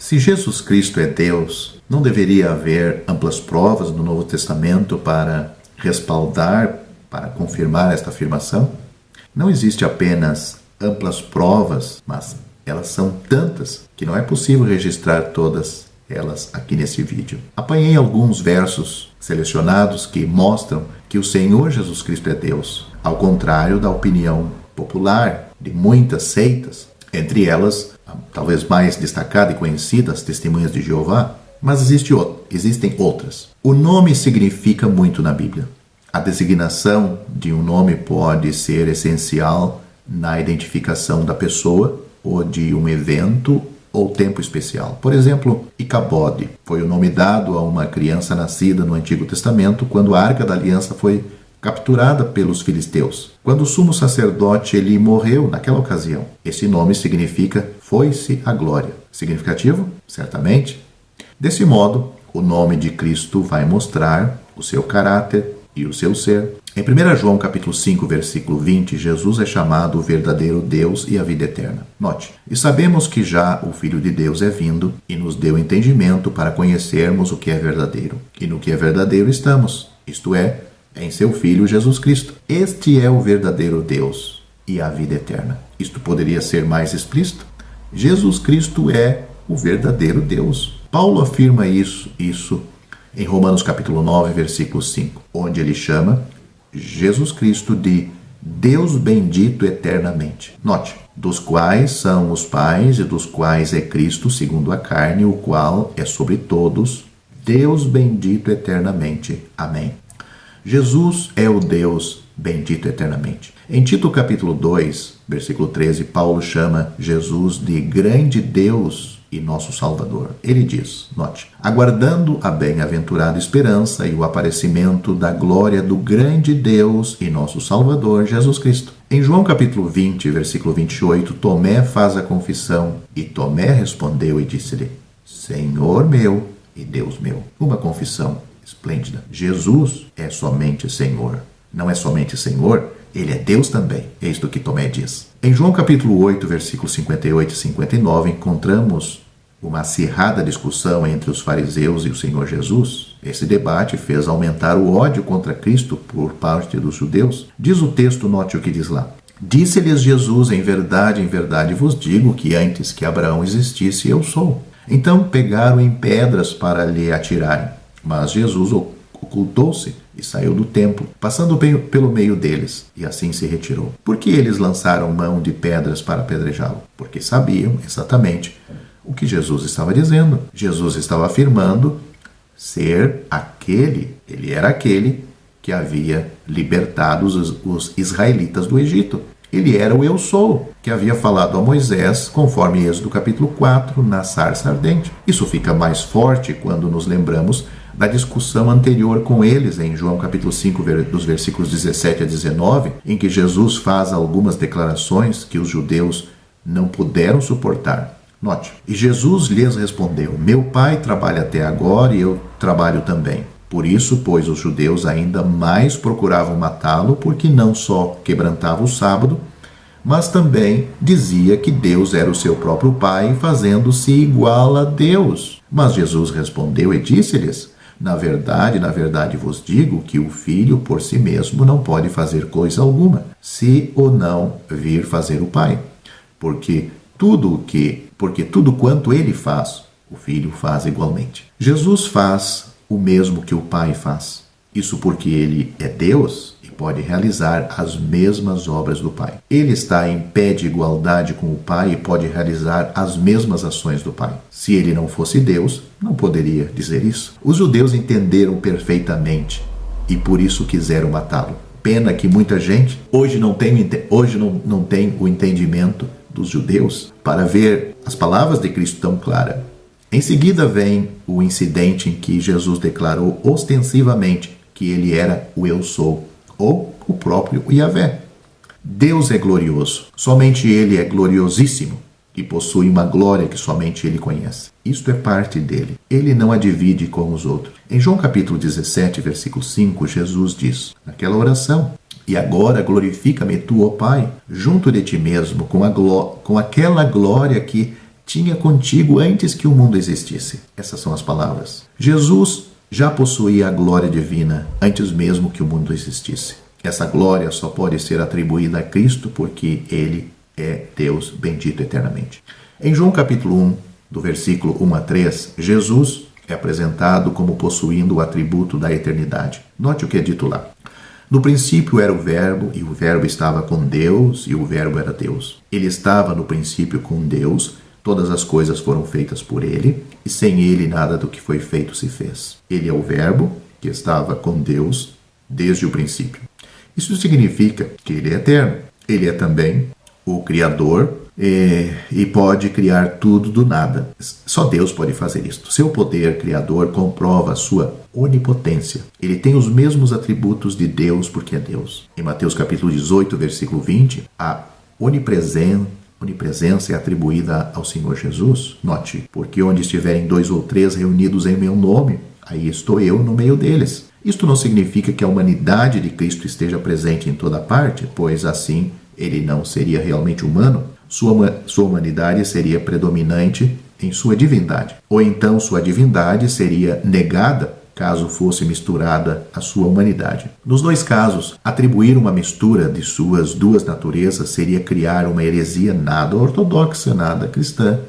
Se Jesus Cristo é Deus, não deveria haver amplas provas no Novo Testamento para respaldar, para confirmar esta afirmação? Não existe apenas amplas provas, mas elas são tantas que não é possível registrar todas elas aqui nesse vídeo. Apanhei alguns versos selecionados que mostram que o Senhor Jesus Cristo é Deus, ao contrário da opinião popular de muitas seitas, entre elas, talvez mais destacada e conhecida, as Testemunhas de Jeová, mas existem outras. O nome significa muito na Bíblia. A designação de um nome pode ser essencial na identificação da pessoa ou de um evento ou tempo especial. Por exemplo, Icabode foi o nome dado a uma criança nascida no Antigo Testamento quando a Arca da Aliança foi capturada pelos filisteus. Quando o sumo sacerdote Eli morreu naquela ocasião, esse nome significa foi-se a glória. Significativo? Certamente. Desse modo, o nome de Cristo vai mostrar o seu caráter e o seu ser. Em 1 João capítulo 5, versículo 20, Jesus é chamado o verdadeiro Deus e a vida eterna. Note, e sabemos que já o Filho de Deus é vindo e nos deu entendimento para conhecermos o que é verdadeiro. E no que é verdadeiro estamos, isto é, em seu Filho Jesus Cristo. Este é o verdadeiro Deus e a vida eterna. Isto poderia ser mais explícito? Jesus Cristo é o verdadeiro Deus. Paulo afirma isso em Romanos capítulo 9, versículo 5, onde ele chama Jesus Cristo de Deus bendito eternamente. Note, dos quais são os pais e dos quais é Cristo segundo a carne, o qual é sobre todos, Deus bendito eternamente. Amém. Jesus é o Deus bendito eternamente. Em Tito capítulo 2, versículo 13, Paulo chama Jesus de grande Deus e nosso Salvador. Ele diz, note, aguardando a bem-aventurada esperança e o aparecimento da glória do grande Deus e nosso Salvador, Jesus Cristo. Em João capítulo 20, versículo 28, Tomé faz a confissão e Tomé respondeu e disse-lhe, Senhor meu e Deus meu. Uma confissão esplêndida. Jesus é somente Senhor. Não é somente Senhor, Ele é Deus também. É isto que Tomé diz. Em João capítulo 8, versículos 58 e 59, encontramos uma acirrada discussão entre os fariseus e o Senhor Jesus. Esse debate fez aumentar o ódio contra Cristo por parte dos judeus. Diz o texto, note o que diz lá. Disse-lhes Jesus, em verdade vos digo que antes que Abraão existisse, eu sou. Então pegaram em pedras para lhe atirarem. Mas Jesus ocultou-se e saiu do templo, passando pelo meio deles, e assim se retirou. Por que eles lançaram mão de pedras para apedrejá-lo? Porque sabiam exatamente o que Jesus estava dizendo. Jesus estava afirmando ser aquele, ele era aquele que havia libertado os israelitas do Egito. Ele era o Eu Sou, que havia falado a Moisés, conforme Êxodo capítulo 4, na sarça ardente. Isso fica mais forte quando nos lembramos da discussão anterior com eles em João capítulo 5, dos versículos 17 a 19, em que Jesus faz algumas declarações que os judeus não puderam suportar. Note, e Jesus lhes respondeu, meu Pai trabalha até agora e eu trabalho também. Por isso, pois, os judeus ainda mais procuravam matá-lo, porque não só quebrantava o sábado, mas também dizia que Deus era o seu próprio Pai, fazendo-se igual a Deus. Mas Jesus respondeu e disse-lhes, na verdade vos digo que o Filho por si mesmo não pode fazer coisa alguma, se ou não vir fazer o Pai. Porque tudo quanto ele faz, o Filho faz igualmente. Jesus faz o mesmo que o Pai faz. Isso porque ele é Deus e pode realizar as mesmas obras do Pai. Ele está em pé de igualdade com o Pai e pode realizar as mesmas ações do Pai. Se ele não fosse Deus, não poderia dizer isso. Os judeus entenderam perfeitamente e por isso quiseram matá-lo. Pena que muita gente hoje não tem o entendimento dos judeus para ver as palavras de Cristo tão claras. Em seguida vem o incidente em que Jesus declarou ostensivamente que ele era o Eu Sou, ou o próprio Yahvé. Deus é glorioso, somente ele é gloriosíssimo e possui uma glória que somente ele conhece. Isto é parte dele. Ele não a divide com os outros. Em João capítulo 17, versículo 5, Jesus diz, naquela oração, e agora glorifica-me tu, ó Pai, junto de ti mesmo, com aquela glória que tinha contigo antes que o mundo existisse. Essas são as palavras. Jesus já possuía a glória divina antes mesmo que o mundo existisse. Essa glória só pode ser atribuída a Cristo porque Ele é Deus bendito eternamente. Em João capítulo 1, do versículo 1 a 3, Jesus é apresentado como possuindo o atributo da eternidade. Note o que é dito lá. No princípio era o Verbo, e o Verbo estava com Deus, e o Verbo era Deus. Ele estava no princípio com Deus, todas as coisas foram feitas por Ele, e sem Ele nada do que foi feito se fez. Ele é o Verbo que estava com Deus desde o princípio. Isso significa que Ele é eterno. Ele é também o Criador e pode criar tudo do nada. Só Deus pode fazer isso. Seu poder criador comprova a sua onipotência. Ele tem os mesmos atributos de Deus porque é Deus. Em Mateus capítulo 18, versículo 20, a onipresença é atribuída ao Senhor Jesus. Note, porque onde estiverem 2 ou 3 reunidos em meu nome, aí estou eu no meio deles. Isto não significa que a humanidade de Cristo esteja presente em toda parte, pois assim ele não seria realmente humano. Sua humanidade seria predominante em sua divindade. Ou então sua divindade seria negada caso fosse misturada à sua humanidade. Nos dois casos, atribuir uma mistura de suas duas naturezas seria criar uma heresia nada ortodoxa, nada cristã.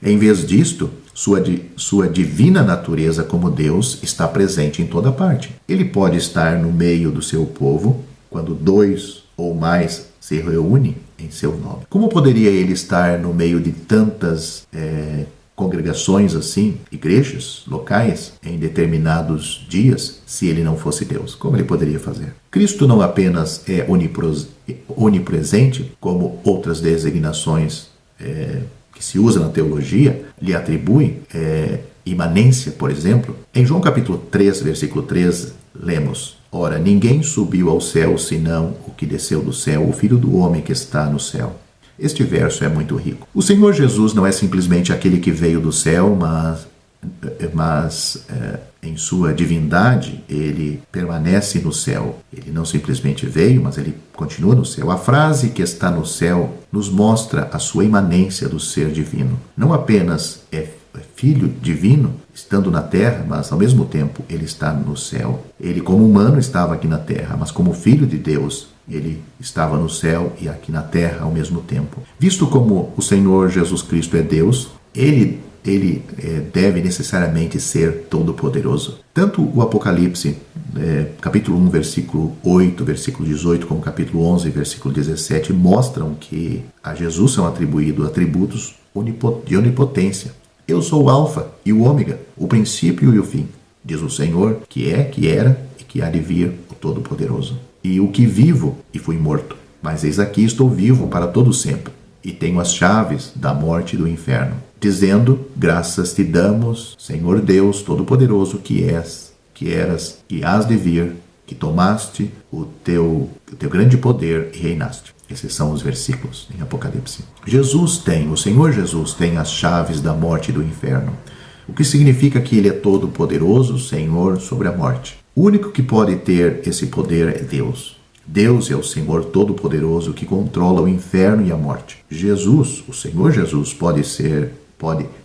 Em vez disto, sua divina natureza como Deus está presente em toda parte. Ele pode estar no meio do seu povo quando 2 ou mais se reúnem em seu nome. Como poderia ele estar no meio de tantas congregações assim, igrejas locais, em determinados dias, se ele não fosse Deus? Como ele poderia fazer? Cristo não apenas é onipresente, como outras designações que se usa na teologia, lhe atribui imanência, por exemplo. Em João capítulo 3, versículo 3, lemos: Ora, ninguém subiu ao céu senão o que desceu do céu, o Filho do Homem que está no céu. Este verso é muito rico. O Senhor Jesus não é simplesmente aquele que veio do céu, mas em sua divindade ele permanece no céu. Ele não simplesmente veio, mas ele continua no céu. A frase que está no céu nos mostra a sua imanência do ser divino. Não apenas é filho divino, estando na terra, mas ao mesmo tempo ele está no céu. Ele como humano estava aqui na terra, mas como filho de Deus, ele estava no céu e aqui na terra ao mesmo tempo. Visto como o Senhor Jesus Cristo é Deus, ele deve necessariamente ser todo-poderoso. Tanto o Apocalipse, capítulo 1, versículo 8, versículo 18, como capítulo 11, versículo 17, mostram que a Jesus são atribuídos atributos de onipotência. Eu sou o Alfa e o Ômega, o princípio e o fim, diz o Senhor, que é, que era e que há de vir, o Todo-Poderoso. E o que vivo e fui morto, mas eis aqui estou vivo para todo sempre, e tenho as chaves da morte e do inferno, dizendo: graças te damos, Senhor Deus Todo-Poderoso, que és, que eras, que hás de vir, que tomaste o teu grande poder e reinaste. Esses são os versículos em Apocalipse. O Senhor Jesus tem as chaves da morte e do inferno, o que significa que ele é todo-poderoso, Senhor sobre a morte. O único que pode ter esse poder é Deus. Deus é o Senhor todo-poderoso que controla o inferno e a morte. Jesus, o Senhor Jesus, pode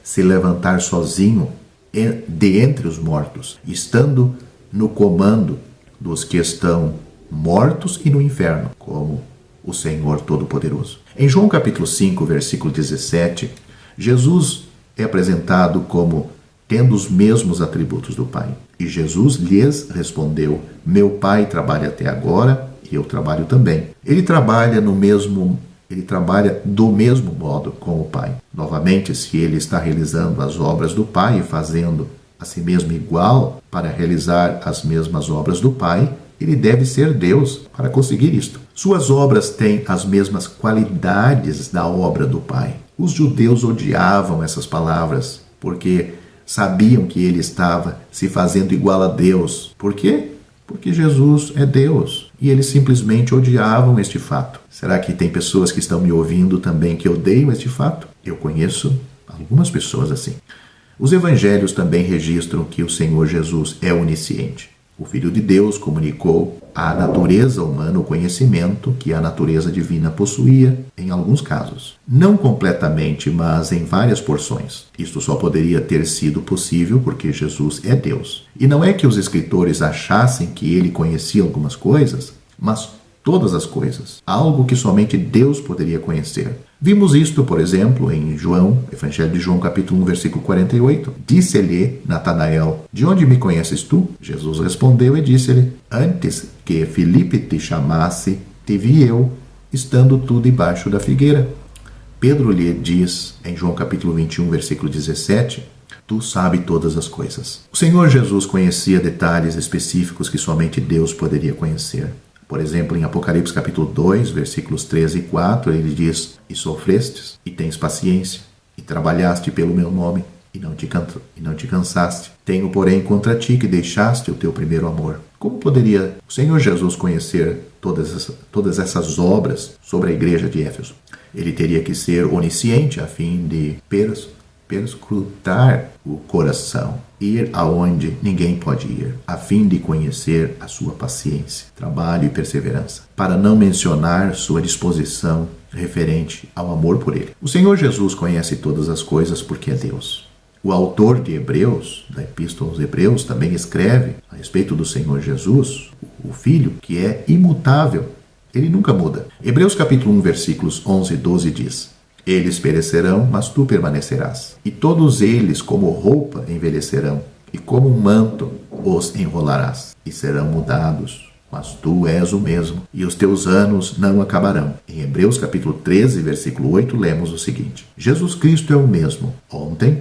se levantar sozinho de entre os mortos, estando no comando dos que estão mortos e no inferno, como o Senhor Todo-Poderoso. Em João capítulo 5, versículo 17, Jesus é apresentado como tendo os mesmos atributos do Pai. E Jesus lhes respondeu: meu Pai trabalha até agora e eu trabalho também. Ele trabalha do mesmo modo com o Pai. Novamente, se ele está realizando as obras do Pai e fazendo a si mesmo igual para realizar as mesmas obras do Pai, ele deve ser Deus para conseguir isto. Suas obras têm as mesmas qualidades da obra do Pai. Os judeus odiavam essas palavras porque sabiam que ele estava se fazendo igual a Deus. Por quê? Porque Jesus é Deus. E eles simplesmente odiavam este fato. Será que tem pessoas que estão me ouvindo também que odeiam este fato? Eu conheço algumas pessoas assim. Os evangelhos também registram que o Senhor Jesus é onisciente. O Filho de Deus comunicou à natureza humana o conhecimento que a natureza divina possuía, em alguns casos. Não completamente, mas em várias porções. Isto só poderia ter sido possível porque Jesus é Deus. E não é que os escritores achassem que ele conhecia algumas coisas, mas todas as coisas. Algo que somente Deus poderia conhecer. Vimos isto, por exemplo, em Evangelho de João, capítulo 1, versículo 48. Disse-lhe Natanael: de onde me conheces tu? Jesus respondeu e disse-lhe: antes que Filipe te chamasse, te vi eu, estando tu debaixo da figueira. Pedro lhe diz, em João capítulo 21, versículo 17, tu sabes todas as coisas. O Senhor Jesus conhecia detalhes específicos que somente Deus poderia conhecer. Por exemplo, em Apocalipse capítulo 2, versículos 13 e 4, ele diz: e sofrestes, e tens paciência, e trabalhaste pelo meu nome, e não te cansaste. Tenho, porém, contra ti que deixaste o teu primeiro amor. Como poderia o Senhor Jesus conhecer todas essas obras sobre a igreja de Éfeso? Ele teria que ser onisciente a fim de perscrutar o coração, ir aonde ninguém pode ir, a fim de conhecer a sua paciência, trabalho e perseverança, para não mencionar sua disposição referente ao amor por ele. O Senhor Jesus conhece todas as coisas porque é Deus. O autor de Hebreus, da Epístola aos Hebreus, também escreve a respeito do Senhor Jesus, o Filho, que é imutável. Ele nunca muda. Hebreus capítulo 1, versículos 11 e 12 diz: eles perecerão, mas tu permanecerás. E todos eles, como roupa, envelhecerão, e como um manto os enrolarás, e serão mudados. Mas tu és o mesmo, e os teus anos não acabarão. Em Hebreus capítulo 13, versículo 8, lemos o seguinte: Jesus Cristo é o mesmo, ontem,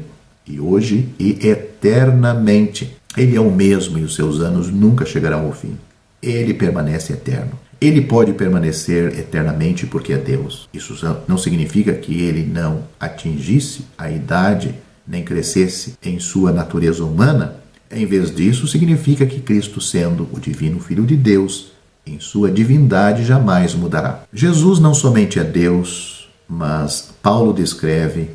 e hoje, e eternamente. Ele é o mesmo, e os seus anos nunca chegarão ao fim. Ele permanece eterno. Ele pode permanecer eternamente porque é Deus. Isso não significa que ele não atingisse a idade, nem crescesse em sua natureza humana. Em vez disso, significa que Cristo, sendo o divino Filho de Deus, em sua divindade jamais mudará. Jesus não somente é Deus, mas Paulo descreve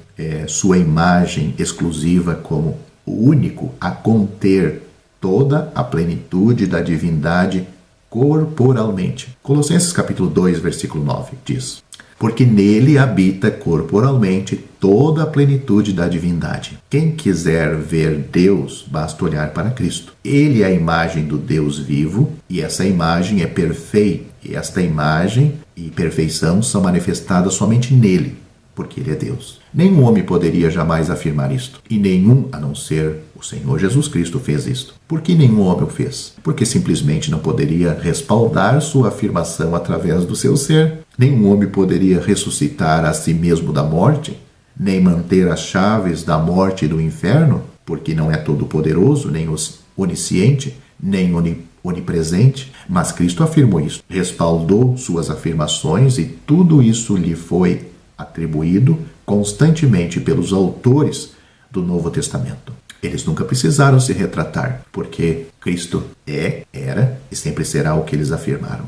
sua imagem exclusiva como o único a conter toda a plenitude da divindade corporalmente. Colossenses capítulo 2, versículo 9 diz: porque nele habita corporalmente toda a plenitude da divindade. Quem quiser ver Deus, basta olhar para Cristo. Ele é a imagem do Deus vivo, e essa imagem é perfeita. E esta imagem e perfeição são manifestadas somente nele, porque ele é Deus. Nenhum homem poderia jamais afirmar isto, e nenhum, a não ser o Senhor Jesus Cristo, fez isto. Por que nenhum homem o fez? Porque simplesmente não poderia respaldar sua afirmação através do seu ser. Nenhum homem poderia ressuscitar a si mesmo da morte, nem manter as chaves da morte e do inferno, porque não é todo-poderoso, nem onisciente, nem onipresente. Mas Cristo afirmou isso, respaldou suas afirmações, e tudo isso lhe foi atribuído constantemente pelos autores do Novo Testamento. Eles nunca precisaram se retratar, porque Cristo era e sempre será o que eles afirmaram.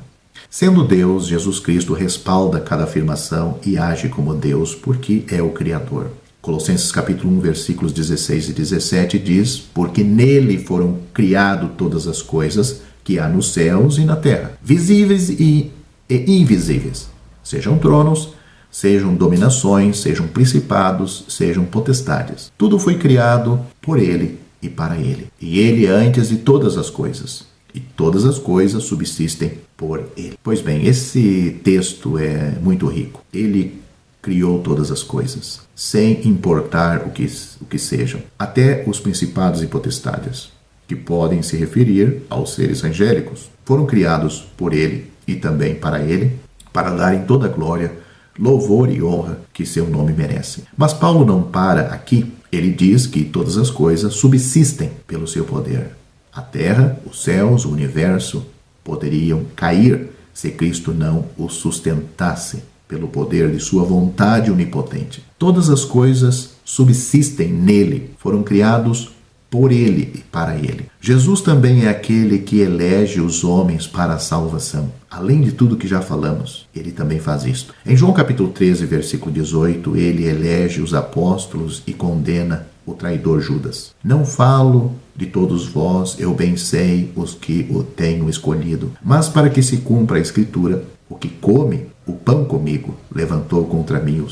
Sendo Deus, Jesus Cristo respalda cada afirmação e age como Deus, porque é o Criador. Colossenses capítulo 1, versículos 16 e 17 diz: porque nele foram criadas todas as coisas que há nos céus e na terra, visíveis e invisíveis, sejam tronos, sejam dominações, sejam principados, sejam potestades. Tudo foi criado por ele e para ele. E ele é antes de todas as coisas, e todas as coisas subsistem por ele. Pois bem, esse texto é muito rico. Ele criou todas as coisas, sem importar o que sejam, até os principados e potestades, que podem se referir aos seres angélicos. Foram criados por ele e também para ele, para darem toda a glória, louvor e honra que seu nome merece. Mas Paulo não para aqui. Ele diz que todas as coisas subsistem pelo seu poder. A terra, os céus, o universo poderiam cair se Cristo não os sustentasse pelo poder de sua vontade onipotente. Todas as coisas subsistem nele, foram criados por ele e para ele. Jesus também é aquele que elege os homens para a salvação. Além de tudo que já falamos, ele também faz isto. Em João capítulo 13, versículo 18, ele elege os apóstolos e condena o traidor Judas. Não falo De todos vós eu bem sei os que o tenho escolhido. Mas para que se cumpra a Escritura, o que come o pão comigo levantou contra mim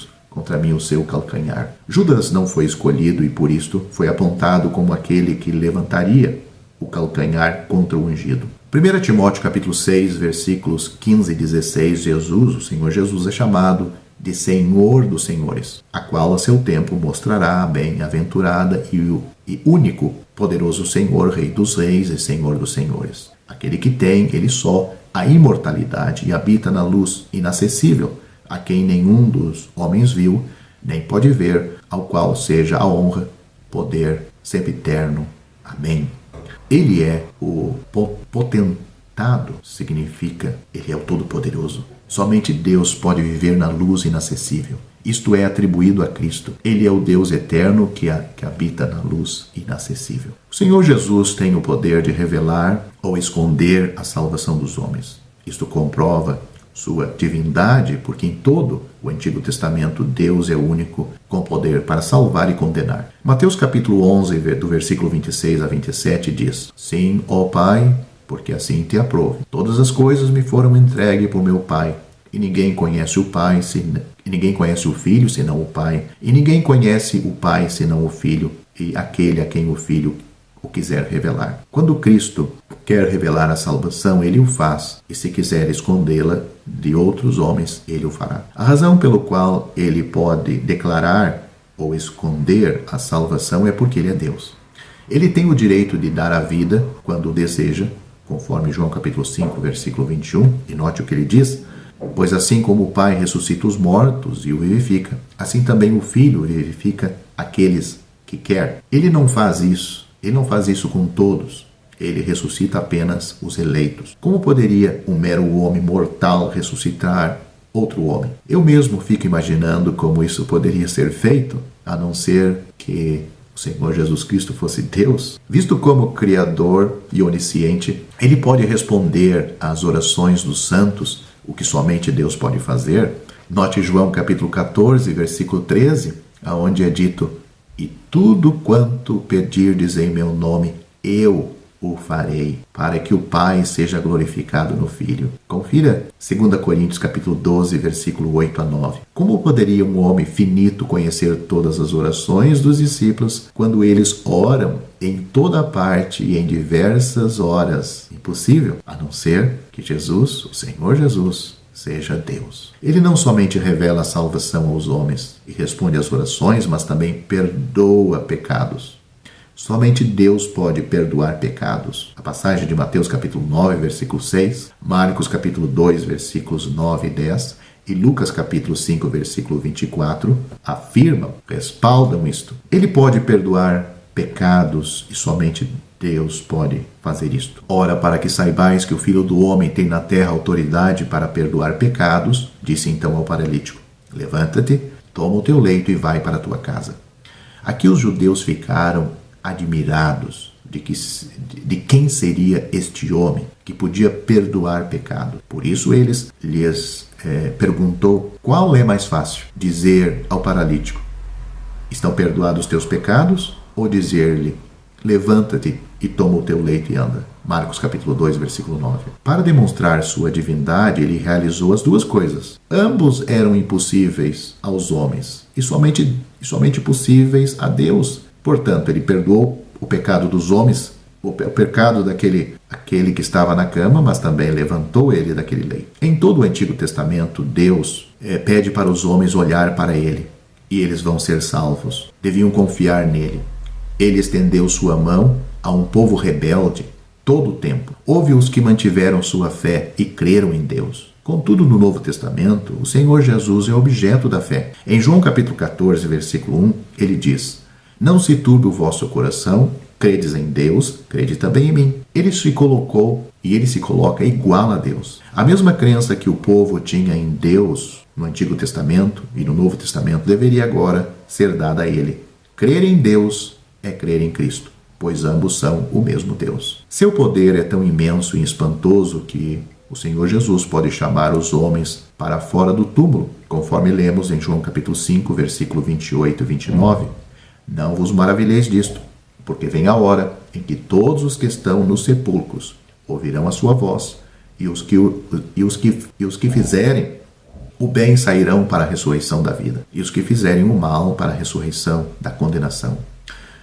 o seu calcanhar. Judas não foi escolhido e por isto foi apontado como aquele que levantaria o calcanhar contra o ungido. 1 Timóteo capítulo 6, versículos 15 e 16, o Senhor Jesus é chamado de Senhor dos Senhores, a qual a seu tempo mostrará a bem-aventurada e único poderoso Senhor, Rei dos Reis e Senhor dos Senhores. Aquele que tem, ele só, a imortalidade e habita na luz inacessível, a quem nenhum dos homens viu, nem pode ver, ao qual seja a honra, poder, sempre eterno. Amém. Ele é o potentado, significa, ele é o Todo-Poderoso. Somente Deus pode viver na luz inacessível. Isto é atribuído a Cristo. Ele é o Deus eterno que habita na luz inacessível. O Senhor Jesus tem o poder de revelar ou esconder a salvação dos homens. Isto comprova sua divindade, porque em todo o Antigo Testamento Deus é o único com poder para salvar e condenar. Mateus capítulo 11, do versículo 26 a 27 diz: Sim, ó Pai, porque assim te aprove. Todas as coisas me foram entregues por meu Pai, e ninguém conhece o Pai, e ninguém conhece o Filho senão o Pai, e ninguém conhece o Pai senão o Filho, e aquele a quem o Filho o quiser revelar. Quando Cristo quer revelar a salvação, ele o faz, e se quiser escondê-la de outros homens, ele o fará. A razão pelo qual ele pode declarar ou esconder a salvação é porque ele é Deus. Ele tem o direito de dar a vida quando deseja, conforme João capítulo 5, versículo 21, e note o que ele diz: pois assim como o Pai ressuscita os mortos e o vivifica, assim também o Filho vivifica aqueles que quer. Ele não faz isso com todos. Ele ressuscita apenas os eleitos. Como poderia um mero homem mortal ressuscitar outro homem? Eu mesmo fico imaginando como isso poderia ser feito, a não ser que o Senhor Jesus Cristo fosse Deus. Visto como Criador e onisciente, ele pode responder às orações dos santos, o que somente Deus pode fazer. Note João capítulo 14, versículo 13, onde é dito: e tudo quanto pedirdes em meu nome, eu o farei, para que o Pai seja glorificado no Filho. Confira 2 Coríntios capítulo 12, versículo 8 a 9. Como poderia um homem finito conhecer todas as orações dos discípulos quando eles oram em toda parte e em diversas horas? Impossível, a não ser que Jesus, o Senhor Jesus, seja Deus. Ele não somente revela a salvação aos homens e responde às orações, mas também perdoa pecados. Somente Deus pode perdoar pecados. A passagem de Mateus capítulo 9, versículo 6, Marcos capítulo 2, versículos 9 e 10 e Lucas capítulo 5, versículo 24 afirmam, respaldam isto. Ele pode perdoar pecados e somente Deus pode fazer isto. Ora, para que saibais que o Filho do Homem tem na terra autoridade para perdoar pecados, disse então ao paralítico: levanta-te, toma o teu leito e vai para a tua casa. Aqui os judeus ficaram admirados de quem seria este homem que podia perdoar pecado. Por isso eles lhes perguntou qual é mais fácil, dizer ao paralítico: estão perdoados os teus pecados, ou dizer-lhe: levanta-te e toma o teu leito e anda. Marcos capítulo 2, versículo 9. Para demonstrar sua divindade, ele realizou as duas coisas. Ambos eram impossíveis aos homens e somente possíveis a Deus. Portanto, ele perdoou o pecado dos homens, o pecado aquele que estava na cama, mas também levantou ele daquele leito. Em todo o Antigo Testamento, Deus pede para os homens olhar para ele, e eles vão ser salvos. Deviam confiar nele. Ele estendeu sua mão a um povo rebelde todo o tempo. Houve os que mantiveram sua fé e creram em Deus. Contudo, no Novo Testamento, o Senhor Jesus é objeto da fé. Em João capítulo 14, versículo 1, ele diz: não se turbe o vosso coração, credes em Deus, crede também em mim. Ele se colocou e ele se coloca igual a Deus. A mesma crença que o povo tinha em Deus no Antigo Testamento e no Novo Testamento deveria agora ser dada a ele. Crer em Deus é crer em Cristo, pois ambos são o mesmo Deus. Seu poder é tão imenso e espantoso que o Senhor Jesus pode chamar os homens para fora do túmulo, conforme lemos em João capítulo 5, versículo 28 e 29. Não vos maravilheis disto, porque vem a hora em que todos os que estão nos sepulcros ouvirão a sua voz, e os que fizerem o bem sairão para a ressurreição da vida, e os que fizerem o mal para a ressurreição da condenação.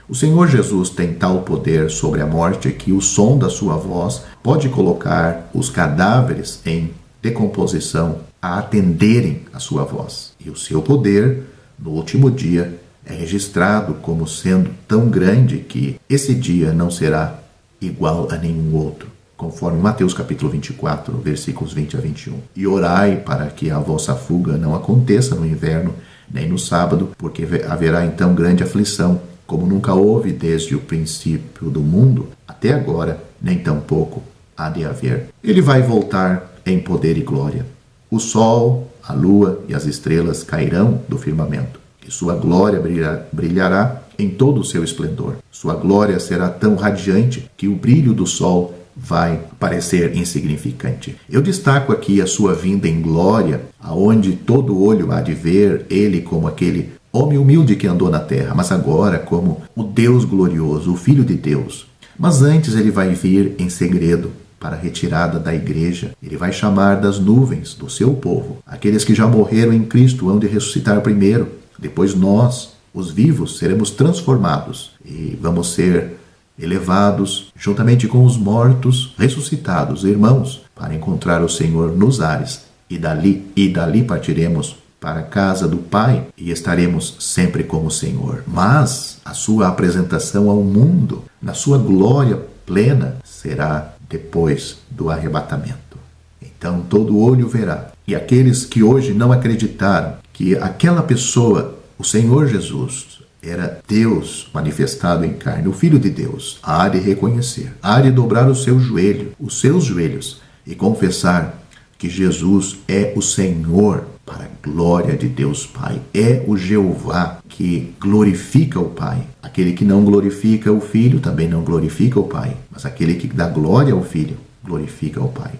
O Senhor Jesus tem tal poder sobre a morte que o som da sua voz pode colocar os cadáveres em decomposição a atenderem a sua voz. E o seu poder, no último dia, é registrado como sendo tão grande que esse dia não será igual a nenhum outro, conforme Mateus capítulo 24, versículos 20 a 21. E orai para que a vossa fuga não aconteça no inverno, nem no sábado, porque haverá então grande aflição, como nunca houve desde o princípio do mundo até agora, nem tampouco há de haver. Ele vai voltar em poder e glória. O sol, a lua e as estrelas cairão do firmamento, e sua glória brilhará em todo o seu esplendor. Sua glória será tão radiante que o brilho do sol vai parecer insignificante. Eu destaco aqui a sua vinda em glória, aonde todo olho há de ver ele como aquele homem humilde que andou na terra, mas agora como o Deus glorioso, o Filho de Deus. Mas antes ele vai vir em segredo para a retirada da igreja. Ele vai chamar das nuvens do seu povo. Aqueles que já morreram em Cristo hão de ressuscitar primeiro. Depois nós, os vivos, seremos transformados e vamos ser elevados juntamente com os mortos, ressuscitados, irmãos, para encontrar o Senhor nos ares. E dali partiremos para a casa do Pai e estaremos sempre com o Senhor. Mas a sua apresentação ao mundo, na sua glória plena, será depois do arrebatamento. Então todo olho verá. E aqueles que hoje não acreditaram que aquela pessoa, o Senhor Jesus, era Deus manifestado em carne, o Filho de Deus, há de reconhecer, há de dobrar os seus joelhos e confessar que Jesus é o Senhor, para a glória de Deus Pai. É o Jeová que glorifica o Pai. Aquele que não glorifica o Filho também não glorifica o Pai. Mas aquele que dá glória ao Filho, glorifica o Pai.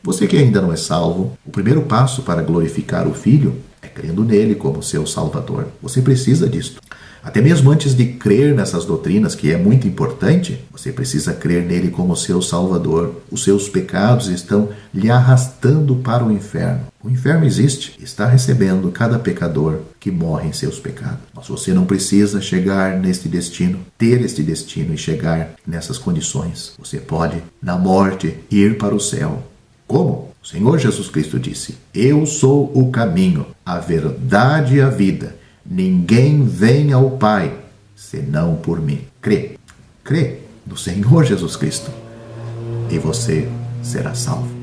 Você que ainda não é salvo, o primeiro passo para glorificar o Filho é crendo nele como seu Salvador. Você precisa disto. Até mesmo antes de crer nessas doutrinas, que é muito importante, você precisa crer nele como seu Salvador. Os seus pecados estão lhe arrastando para o inferno. O inferno existe, está recebendo cada pecador que morre em seus pecados. Mas você não precisa chegar neste destino, ter este destino e chegar nessas condições. Você pode, na morte, ir para o céu. Como? O Senhor Jesus Cristo disse: Eu sou o caminho, a verdade e a vida. Ninguém vem ao Pai, senão por mim. Crê no Senhor Jesus Cristo e você será salvo.